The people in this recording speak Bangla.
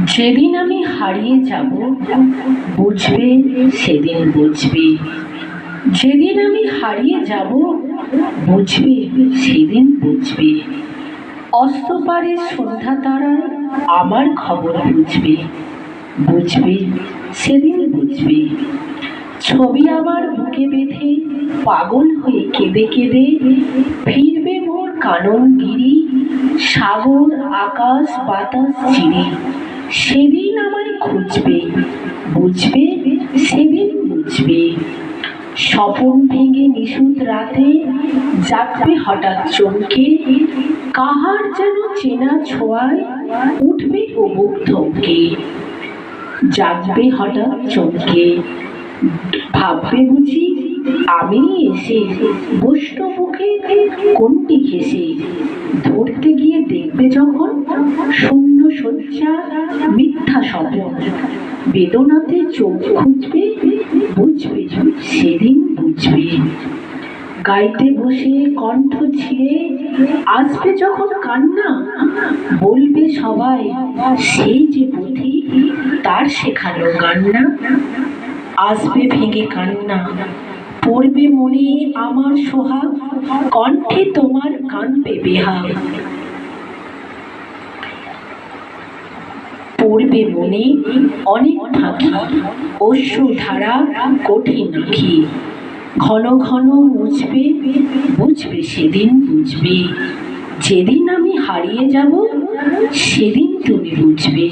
যেদিন আমি হারিয়ে যাব বুঝবে সেদিন বুঝবে। যেদিন আমি হারিয়ে যাব বুঝবে সেদিন বুঝবে। অস্ত পারে সন্ধ্যা তারায় আমার খবর বুঝবে। বুঝবে সেদিন বুঝবে। ছবি আমার বুকে বেঁধে পাগল হয়ে কেঁদে কেঁদে ফিরবে মোর কাননগিরি, সাগর আকাশ বাতাস চিরে। সেদিন আমায় খুঁজবে, বুঝবে সেদিন বুঝবে। স্বপন ভেঙে নিশুত রাতে জাগবে হঠাৎ চমকে, কাহার যেন চেনা ছোঁয়ায় উঠবে ও বুক থমকে। জাগবে হঠাৎ চমকে, ভাববে বুঝি আমি এসে বসল বুকে কোনটি ঘেঁষে। ধরতে গিয়ে দেখবে যখন শূন্য শয্যা মিথ্যা স্বপন, বেদনাতে চোখ খুঁজবে, বুঝবে সেদিন বুঝবে। গাইতে বসে কণ্ঠ ছিঁড়ে আসবে যখন কান্না, বলবে সবাই সেই যে পুঁথি তার শেখানো গান না। আসবে ভেঙে কান্না, পড়বে মনে আমার সোহাগ, কণ্ঠে তোমার কাঁদবে বেহাগ। পড়বে মনে অনেক ফাঁকি, অশ্রুধারা কঠিন আঁখি। ঘন ঘন মুছবে, বুঝবে সেদিন বুঝবে। যেদিন আমি হারিয়ে যাব সেদিন তুমি বুঝবে।